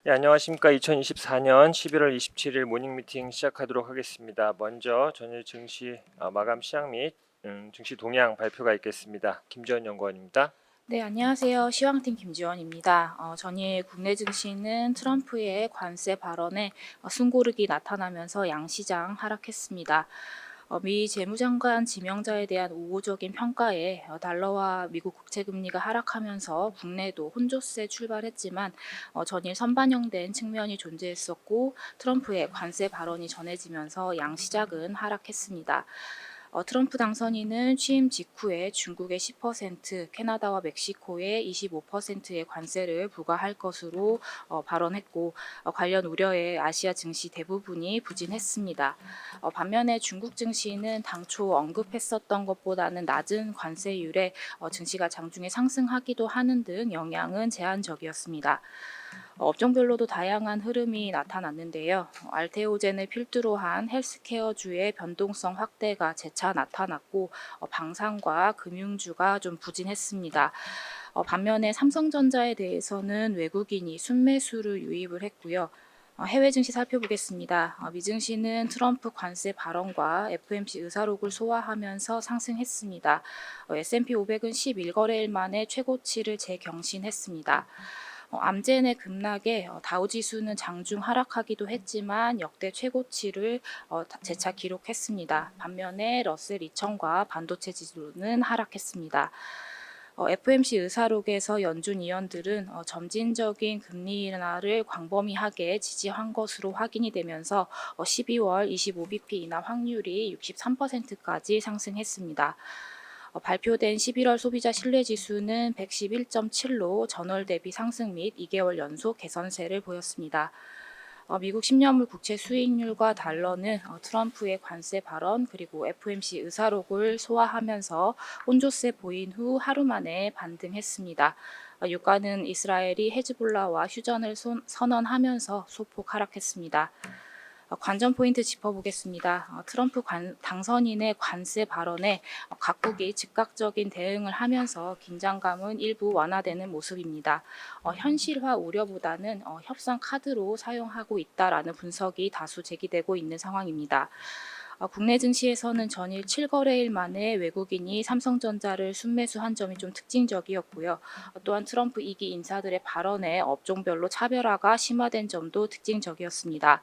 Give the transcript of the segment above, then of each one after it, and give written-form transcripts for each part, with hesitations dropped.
네, 안녕하십니까. 2024년 11월 27일 모닝 미팅 시작하도록 하겠습니다. 먼저 전일 증시 마감 시황 및 증시 동향 발표가 있겠습니다. 김지원 연구원입니다. 네, 안녕하세요. 시황팀 김지원입니다. 전일 국내 증시는 트럼프의 관세 발언에 숨고르기 나타나면서 양시장 하락했습니다. 미 재무장관 지명자에 대한 우호적인 평가에 달러와 미국 국채금리가 하락하면서 국내도 혼조세 출발했지만 전일 선반영된 측면이 존재했었고 트럼프의 관세 발언이 전해지면서 양시장은 하락했습니다. 트럼프 당선인은 취임 직후에 중국의 10%, 캐나다와 멕시코의 25%의 관세를 부과할 것으로 발언했고 관련 우려에 아시아 증시 대부분이 부진했습니다. 반면에 중국 증시는 당초 언급했었던 것보다는 낮은 관세율에 증시가 장중에 상승하기도 하는 등 영향은 제한적이었습니다. 업종별로도 다양한 흐름이 나타났는데요. 알테오젠을 필두로 한 헬스케어주의 변동성 확대가 재차 나타났고 방산과 금융주가 좀 부진했습니다. 반면에 삼성전자에 대해서는 외국인이 순매수를 유입을 했고요. 해외 증시 살펴보겠습니다. 미증시는 트럼프 관세 발언과 FMC 의사록을 소화하면서 상승했습니다. S&P 500은 11거래일 만에 최고치를 재경신했습니다. 암젠의 급락에 다우지수는 장중 하락하기도 했지만 역대 최고치를 재차 기록했습니다. 반면에 러셀 2000과 반도체 지수는 하락했습니다. FMC 의사록에서 연준 위원들은 점진적인 금리 인하를 광범위하게 지지한 것으로 확인이 되면서 12월 25bp 인하 확률이 63%까지 상승했습니다. 발표된 11월 소비자 신뢰지수는 111.7로 전월 대비 상승 및 2개월 연속 개선세를 보였습니다. 미국 10년물 국채 수익률과 달러는 트럼프의 관세 발언 그리고 FMC 의사록을 소화하면서 혼조세 보인 후 하루 만에 반등했습니다. 유가는 이스라엘이 헤즈볼라와 휴전을 선언하면서 소폭 하락했습니다. 관전 포인트 짚어보겠습니다. 트럼프 당선인의 관세 발언에 각국이 즉각적인 대응을 하면서 긴장감은 일부 완화되는 모습입니다. 현실화 우려보다는 협상 카드로 사용하고 있다라는 분석이 다수 제기되고 있는 상황입니다. 국내 증시에서는 전일 7거래일 만에 외국인이 삼성전자를 순매수한 점이 좀 특징적이었고요. 또한 트럼프 2기 인사들의 발언에 업종별로 차별화가 심화된 점도 특징적이었습니다.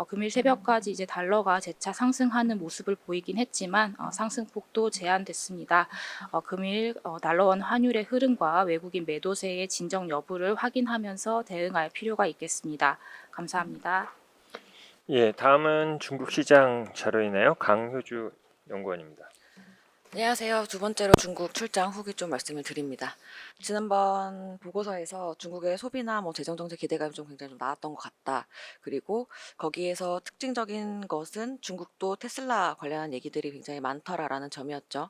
금일 새벽까지 이제 달러가 재차 상승하는 모습을 보이긴 했지만 상승폭도 제한됐습니다. 금일 달러원 환율의 흐름과 외국인 매도세의 진정 여부를 확인하면서 대응할 필요가 있겠습니다. 감사합니다. 예, 다음은 중국 시장 자료이네요. 강효주 연구원입니다. 안녕하세요. 두 번째로 중국 출장 후기 좀 말씀을 드립니다. 지난번 보고서에서 중국의 소비나 재정 정책 기대감이 좀 굉장히 좀 나왔던 것 같다. 그리고 거기에서 특징적인 것은 중국도 테슬라 관련한 얘기들이 굉장히 많더라라는 점이었죠.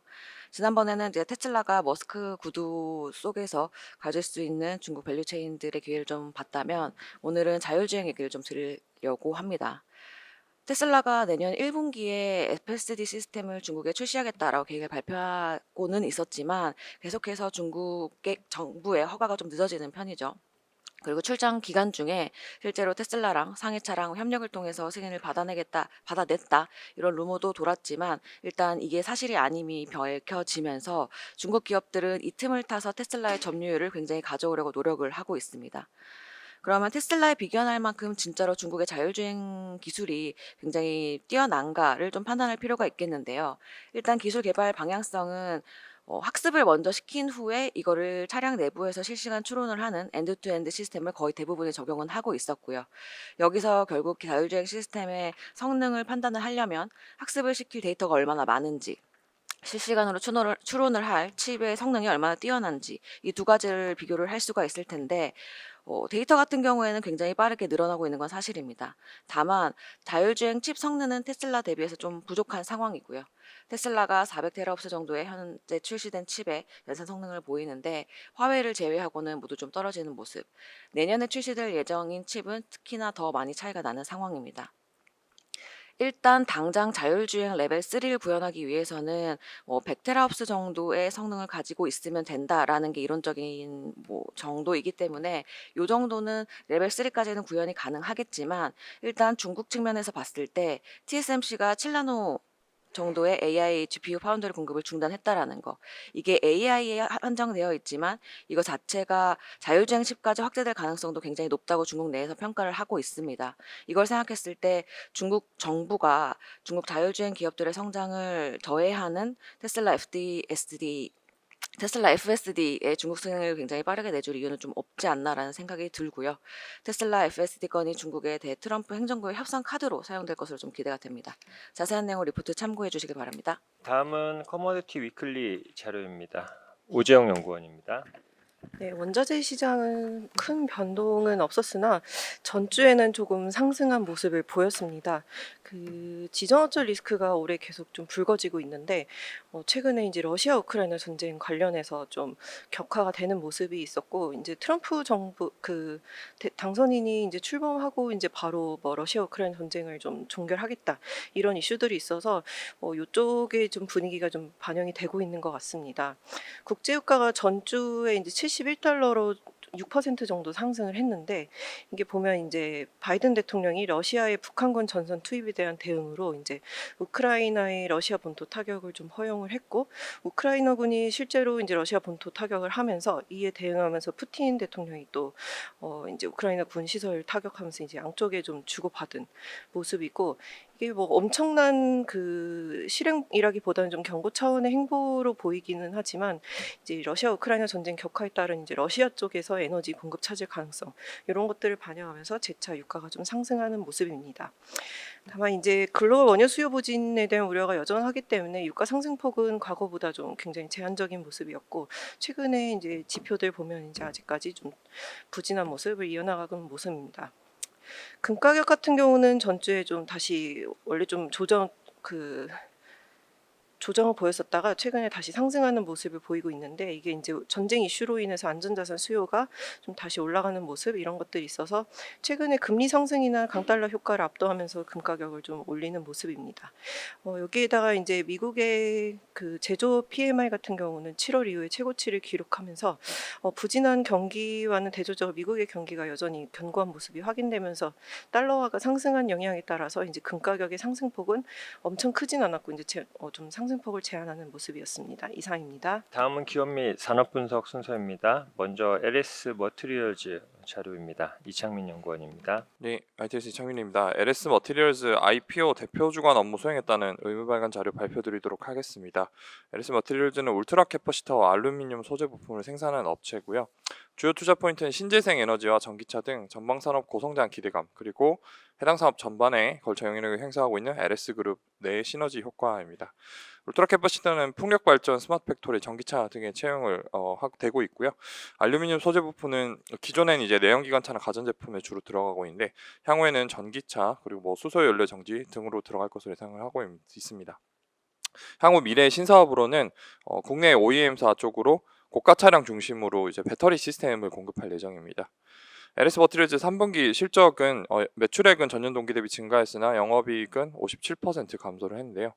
지난번에는 이제 테슬라가 머스크 구두 속에서 가질 수 있는 중국 밸류체인들의 기회를 좀 봤다면 오늘은 자율주행 얘기를 좀 드리려고 합니다. 테슬라가 내년 1분기에 FSD 시스템을 중국에 출시하겠다라고 계획을 발표하고는 있었지만 계속해서 중국의 정부의 허가가 좀 늦어지는 편이죠. 그리고 출장 기간 중에 실제로 테슬라랑 상해차랑 협력을 통해서 승인을 받아냈다 이런 루머도 돌았지만 일단 이게 사실이 아님이 밝혀지면서 중국 기업들은 이 틈을 타서 테슬라의 점유율을 굉장히 가져오려고 노력을 하고 있습니다. 그러면 테슬라에 비견할 만큼 진짜로 중국의 자율주행 기술이 굉장히 뛰어난가를 좀 판단할 필요가 있겠는데요. 일단 기술 개발 방향성은 학습을 먼저 시킨 후에 이거를 차량 내부에서 실시간 추론을 하는 엔드투엔드 시스템을 거의 대부분이 적용은 하고 있었고요. 여기서 결국 자율주행 시스템의 성능을 판단을 하려면 학습을 시킬 데이터가 얼마나 많은지 실시간으로 추론을 할 칩의 성능이 얼마나 뛰어난지 이 두 가지를 비교를 할 수가 있을 텐데 데이터 같은 경우에는 굉장히 빠르게 늘어나고 있는 건 사실입니다. 다만 자율주행 칩 성능은 테슬라 대비해서 좀 부족한 상황이고요. 테슬라가 400테라옵스 정도의 현재 출시된 칩의 연산 성능을 보이는데 화웨이를 제외하고는 모두 좀 떨어지는 모습. 내년에 출시될 예정인 칩은 특히나 더 많이 차이가 나는 상황입니다. 일단 당장 자율주행 레벨 3를 구현하기 위해서는 100테라옵스 정도의 성능을 가지고 있으면 된다라는 게 이론적인 정도이기 때문에 요 정도는 레벨 3까지는 구현이 가능하겠지만 일단 중국 측면에서 봤을 때 TSMC가 7나노 정도의 AI GPU 파운드리 공급을 중단했다라는 거. 이게 AI에 한정되어 있지만 이거 자체가 자율주행 칩까지 확대될 가능성도 굉장히 높다고 중국 내에서 평가를 하고 있습니다. 이걸 생각했을 때 중국 정부가 중국 자율주행 기업들의 성장을 저해하는 테슬라 FSD의 중국 승인을 굉장히 빠르게 내줄 이유는 좀 없지 않나라는 생각이 들고요. 테슬라 FSD 건이 중국의 대트럼프 행정부의 협상 카드로 사용될 것으로 좀 기대가 됩니다. 자세한 내용을 리포트 참고해 주시길 바랍니다. 다음은 커머디티 위클리 자료입니다. 오재영 연구원입니다. 네, 원자재 시장은 큰 변동은 없었으나 전주에는 조금 상승한 모습을 보였습니다. 그 지정학적 리스크가 올해 계속 좀 불거지고 있는데 최근에 이제 러시아 우크라이나 전쟁 관련해서 좀 격화가 되는 모습이 있었고 이제 트럼프 정부 당선인이 이제 출범하고 이제 바로 뭐 러시아 우크라이나 전쟁을 좀 종결하겠다 이런 이슈들이 있어서 이쪽에 좀 분위기가 좀 반영이 되고 있는 것 같습니다. 국제유가가 전주에 이제 71달러로 6% 정도 상승을 했는데 이게 보면 이제 바이든 대통령이 러시아의 북한군 전선 투입에 대한 대응으로 이제 우크라이나의 러시아 본토 타격을 좀 허용을 했고 우크라이나군이 실제로 이제 러시아 본토 타격을 하면서 이에 대응하면서 푸틴 대통령이 또 이제 우크라이나 군 시설 타격하면서 이제 양쪽에 좀 주고받은 모습이고 이게 뭐 엄청난 그 실행이라기보다는 좀 경고 차원의 행보로 보이기는 하지만 이제 러시아 우크라이나 전쟁 격화에 따른 이제 러시아 쪽에서 에너지 공급 차질 가능성 이런 것들을 반영하면서 재차 유가가 좀 상승하는 모습입니다. 다만 이제 글로벌 원유 수요 부진에 대한 우려가 여전하기 때문에 유가 상승폭은 과거보다 좀 굉장히 제한적인 모습이었고 최근에 이제 지표들 보면 이제 아직까지 좀 부진한 모습을 이어나가는 모습입니다. 금 가격 같은 경우는 전주에 좀 다시 원래 좀 조정을 보였었다가 최근에 다시 상승하는 모습을 보이고 있는데 이게 이제 전쟁 이슈로 인해서 안전자산 수요가 좀 다시 올라가는 모습 이런 것들이 있어서 최근에 금리 상승이나 강달러 효과를 압도하면서 금 가격을 좀 올리는 모습입니다. 여기에다가 이제 미국의 그 제조 PMI 같은 경우는 7월 이후에 최고치를 기록하면서 부진한 경기와는 대조적으로 미국의 경기가 여전히 견고한 모습이 확인되면서 달러화가 상승한 영향에 따라서 이제 금 가격의 상승폭은 엄청 크진 않았고 이제 좀 상승폭을 제한하는 모습이었습니다. 이상입니다. 다음은 기업 및 산업 분석 순서입니다. 먼저 LS 머티리얼즈 자료입니다. 이창민 연구원입니다. 네, ITS 이창민입니다. LS 머티리얼즈 IPO 대표 주관 업무 수행했다는 의무발간 자료 발표드리도록 하겠습니다. LS 머티리얼즈는 울트라 캐퍼시터와 알루미늄 소재 부품을 생산하는 업체고요. 주요 투자 포인트는 신재생 에너지와 전기차 등 전방 산업 고성장 기대감 그리고 해당 산업 전반에 걸쳐 영향력을 행사하고 있는 LS 그룹 내 시너지 효과입니다. 울트라 캐퍼시터는 풍력 발전, 스마트 팩토리, 전기차 등의 채용을 되고 있고요. 알루미늄 소재 부품은 기존엔 이제 내연기관차나 가전제품에 주로 들어가고 있는데 향후에는 전기차 그리고 뭐 수소 연료 정지 등으로 들어갈 것으로 예상을 하고 있습니다. 향후 미래의 신사업으로는 국내 OEM사 쪽으로 고가 차량 중심으로 이제 배터리 시스템을 공급할 예정입니다. LS 머티리얼즈 3분기 실적은 매출액은 전년 동기 대비 증가했으나 영업이익은 57% 감소를 했는데요.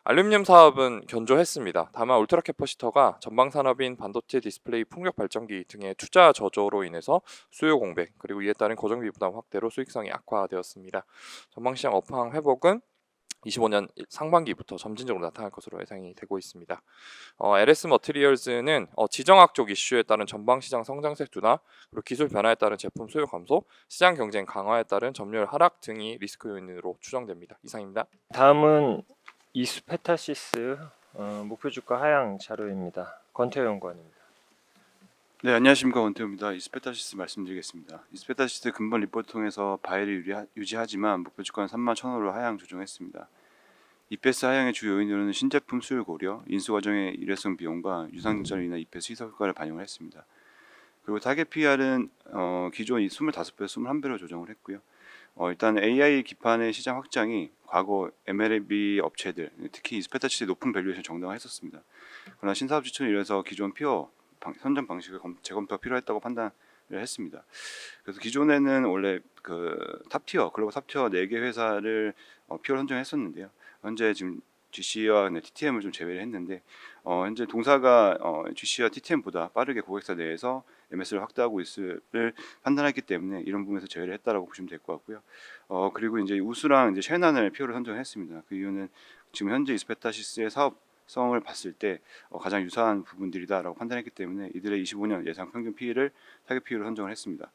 알루미늄 사업은 견조했습니다. 다만 울트라 캐퍼시터가 전방 산업인 반도체 디스플레이 풍력 발전기 등의 투자 저조로 인해서 수요 공백 그리고 이에 따른 고정비 부담 확대로 수익성이 악화되었습니다. 전방시장 업황 회복은 25년 상반기부터 점진적으로 나타날 것으로 예상이 되고 있습니다. LS 머티리얼즈는 지정학적 이슈에 따른 전방시장 성장세 둔화, 그리고 기술 변화에 따른 제품 수요 감소, 시장 경쟁 강화에 따른 점유율 하락 등이 리스크 요인으로 추정됩니다. 이상입니다. 다음은 이스페타시스 목표 주가 하향 자료입니다. 권태호 연구원입니다. 네, 안녕하십니까, 원태우입니다. 이스페타시스 말씀드리겠습니다. 이스페타시스 근본 리포트 통해서 바이를 유지하지만 목표 주가는 31,000원으로 하향 조정했습니다. EPS 하향의 주 요인으로는 신제품 수요 고려, 인수 과정의 일회성 비용과 유상증자로 인한 EPS 희석 효과를 반영을 했습니다. 그리고 타겟 PR은 기존 25배에서 21배로 조정을 했고요. 일단 AI 기판의 시장 확장이 과거 MLB 업체들, 특히 이스페타시스의 높은 밸류에이션 정당화했었습니다. 그러나 신사업 지출을 인해서 기존 피어 선점 방식을 재검토가 필요했다고 했습니다. 그래서 기존에는 원래 그 탑티어 글로벌 탑티어 4개 회사를 PO를 선정했었는데요. 현재 지금 GC와 TTM을 좀 제외를 했는데 현재 동사가 GC와 TTM보다 빠르게 고객사 내에서 MS를 확대하고 있음을 판단했기 때문에 이런 부분에서 제외를 했다라고 보시면 될 것 같고요. 그리고 이제 우수랑 이제 셰난을 PO를 선정했습니다. 그 이유는 지금 현재 이스페타시스의 사업성을 봤을 때 가장 유사한 부분들이다라고 판단했기 때문에 이들의 25년 예상 평균 PE를 타겟 PE로 선정을 했습니다.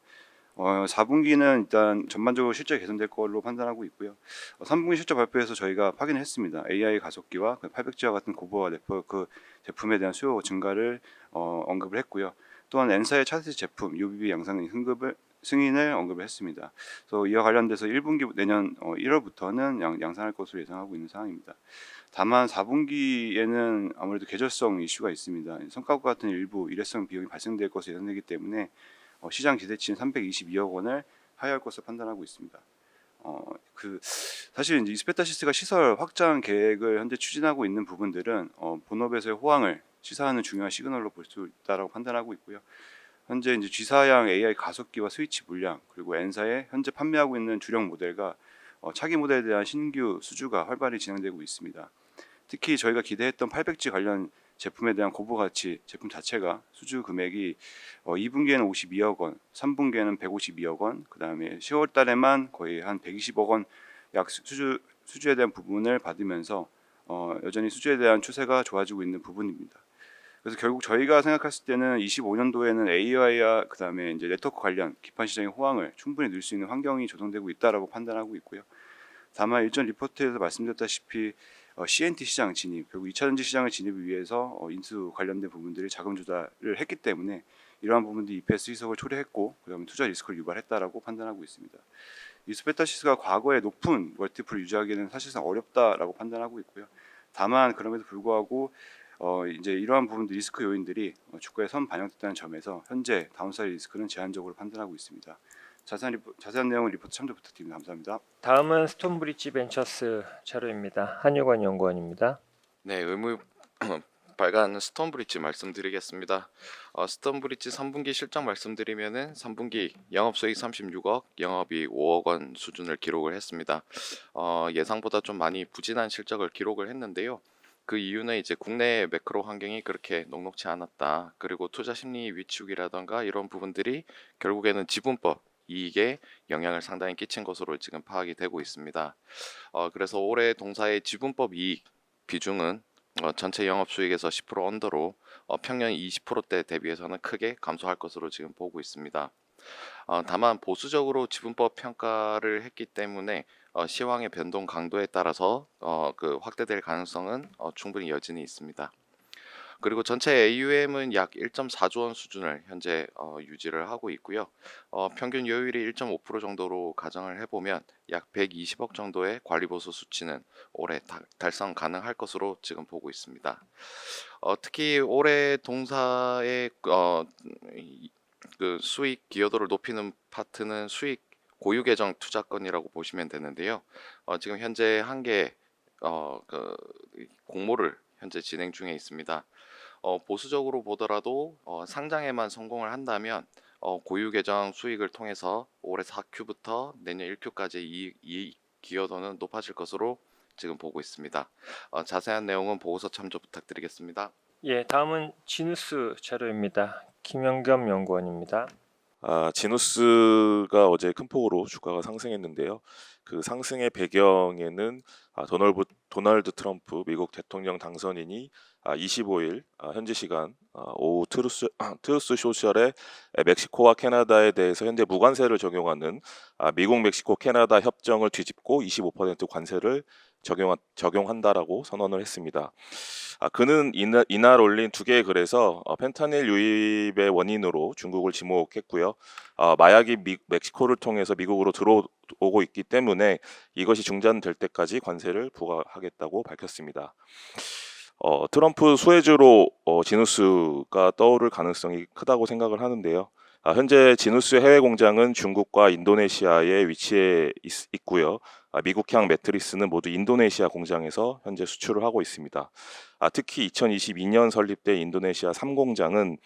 4분기는 일단 전반적으로 실적이 개선될 걸로 판단하고 있고요. 3분기 실적 발표에서 저희가 확인을 했습니다. AI 가속기와 800G와 같은 고부하 네트워크 제품에 대한 수요 증가를 언급을 했고요. 또한 N사의 차세대 제품 UBB 양상 승인을 언급을 했습니다. 그래서 이와 관련돼서 1분기 내년 1월부터는 양산할 것으로 예상하고 있는 상황입니다. 다만 4분기에는 아무래도 계절성 이슈가 있습니다. 성과급 같은 일부 일회성 비용이 발생될 것으로 예상되기 때문에 시장 기대치인 322억 원을 하회할 것으로 판단하고 있습니다. 사실 이제 이스페타시스가 시설 확장 계획을 현재 추진하고 있는 부분들은 본업에서의 호황을 시사하는 중요한 시그널로 볼 수 있다라고 판단하고 있고요. 현재 이제 G사양 AI 가속기와 스위치 물량 그리고 N사의 현재 판매하고 있는 주력 모델과 차기 모델에 대한 신규 수주가 활발히 진행되고 있습니다. 특히 저희가 기대했던 800G 관련 제품에 대한 고부 가치 제품 자체가 수주 금액이 2분기에는 52억 원, 3분기에는 152억 원, 그다음에 10월 달에만 거의 한 120억 원 약 수주에 대한 부분을 받으면서 여전히 수주에 대한 추세가 좋아지고 있는 부분입니다. 그래서 결국 저희가 생각했을 때는 25년도에는 AI와 그다음에 이제 네트워크 관련 기판 시장의 호황을 충분히 넣을 수 있는 환경이 조성되고 있다라고 판단하고 있고요. 다만 일전 리포트에서 말씀드렸다시피 CNT 시장 진입, 결국 2차 전지 시장을 진입을 위해서 인수 관련된 부분들이 자금 조달을 했기 때문에 이러한 부분들이 EPS 희석을 초래했고 그다음에 투자 리스크를 유발했다라고 판단하고 있습니다. 이스페타시스가 과거에 높은 멀티플을 유지하기는 사실상 어렵다라고 판단하고 있고요. 다만 그럼에도 불구하고 이제 이러한 부분들 리스크 요인들이 주가에 선 반영됐다는 점에서 현재 다운사이드 리스크는 제한적으로 판단하고 있습니다. 자세한 내용은 리포트 참조 부탁드립니다. 감사합니다. 다음은 스톤브리지 벤처스 자료입니다. 한유관 연구원입니다. 네, 의무 발간 스톤브리지 말씀드리겠습니다. 스톤브리지 3분기 실적 말씀드리면은 3분기 영업수익 36억, 영업이익 5억 원 수준을 기록을 했습니다. 예상보다 좀 많이 부진한 실적을 기록을 했는데요. 그 이유는 이제 국내 매크로 환경이 그렇게 녹록치 않았다. 그리고 투자 심리 위축이라던가 이런 부분들이 결국에는 지분법 이익에 영향을 상당히 끼친 것으로 지금 파악이 되고 있습니다. 그래서 올해 동사의 지분법 이익 비중은 전체 영업수익에서 10% 언더로 평년 20%대 대비해서는 크게 감소할 것으로 지금 보고 있습니다. 다만 보수적으로 지분법 평가를 했기 때문에 시황의 변동 강도에 따라서 그 확대될 가능성은 충분히 여전히 있습니다. 그리고 전체 AUM은 약 1.4조 원 수준을 현재 유지를 하고 있고요. 평균 요율이 1.5% 정도로 가정을 해보면 약 120억 정도의 관리보수 수치는 올해 달성 가능할 것으로 지금 보고 있습니다. 특히 올해 동사의 그 수익 기여도를 높이는 파트는 수익 고유 계정 투자건이라고 보시면 되는데요. 지금 현재 한 개 그 공모를 현재 진행 중에 있습니다. 보수적으로 보더라도 상장에만 성공을 한다면 고유 계정 수익을 통해서 올해 4Q부터 내년 1Q까지 이익 기여도는 높아질 것으로 지금 보고 있습니다. 자세한 내용은 보고서 참조 부탁드리겠습니다. 예, 다음은 지누스 자료입니다. 김영겸 연구원입니다. 지누스가 어제 큰 폭으로 주가가 상승했는데요. 그 상승의 배경에는 도널드 트럼프 미국 대통령 당선인이 25일 현지 시간 오후 트루스 소셜에 멕시코와 캐나다에 대해서 현재 무관세를 적용하는 미국 멕시코 캐나다 협정을 뒤집고 25% 관세를 적용한다라고 선언을 했습니다. 그는 이날 올린 두 개의 글에서 펜타닐 유입의 원인으로 중국을 지목했고요. 마약이 멕시코를 통해서 미국으로 들어오고 있기 때문에 이것이 중단될 때까지 관세를 부과하겠다고 밝혔습니다. 트럼프 수혜주로 지누스가 떠오를 가능성이 크다고 생각을 하는데요. 현재 지누스 해외 공장은 중국과 인도네시아에 위치해 있고요. 미국향 매트리스는 모두 인도네시아 공장에서 현재 수출을 하고 있습니다. 특히 2022년 설립된 인도네시아 3공장은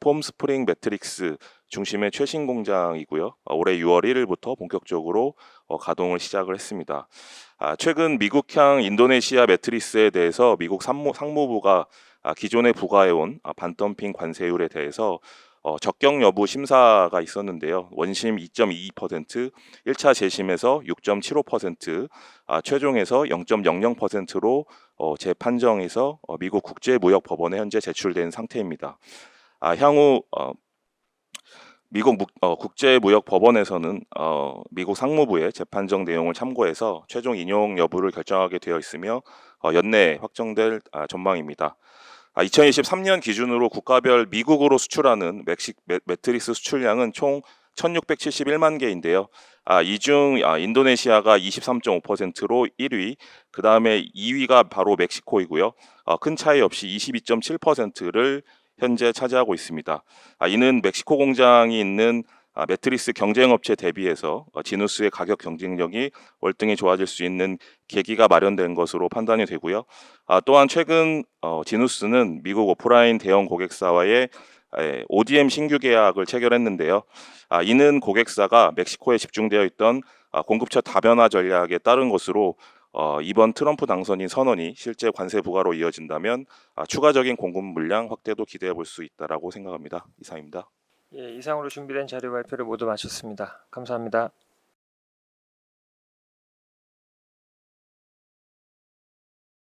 폼 스프링 매트릭스 중심의 최신 공장이고요. 올해 6월 1일부터 본격적으로 가동을 시작을 했습니다. 최근 미국향 인도네시아 매트리스에 대해서 미국 상무부가 기존에 부과해온 반덤핑 관세율에 대해서 적격 여부 심사가 있었는데요. 원심 2.22%, 1차 재심에서 6.75%, 최종에서 0.00%로 재판정에서 미국 국제무역법원에 현재 제출된 상태입니다. 향후 미국 국제무역법원에서는 미국 상무부의 재판정 내용을 참고해서 최종 인용 여부를 결정하게 되어 있으며 연내 확정될 전망입니다. 2023년 기준으로 국가별 미국으로 수출하는 매트리스 수출량은 총 1671만 개인데요. 이 중 인도네시아가 23.5%로 1위, 그 다음에 2위가 바로 멕시코이고요. 큰 차이 없이 22.7%를 현재 차지하고 있습니다. 이는 멕시코 공장이 있는 매트리스 경쟁업체 대비해서 지누스의 가격 경쟁력이 월등히 좋아질 수 있는 계기가 마련된 것으로 판단이 되고요. 또한 최근 지누스는 미국 오프라인 대형 고객사와의 ODM 신규 계약을 체결했는데요. 이는 고객사가 멕시코에 집중되어 있던 공급처 다변화 전략에 따른 것으로 이번 트럼프 당선인 선언이 실제 관세 부과로 이어진다면 추가적인 공급 물량 확대도 기대해 볼 수 있다라고 생각합니다. 이상입니다. 예, 이상으로 준비된 자료 발표를 모두 마쳤습니다. 감사합니다.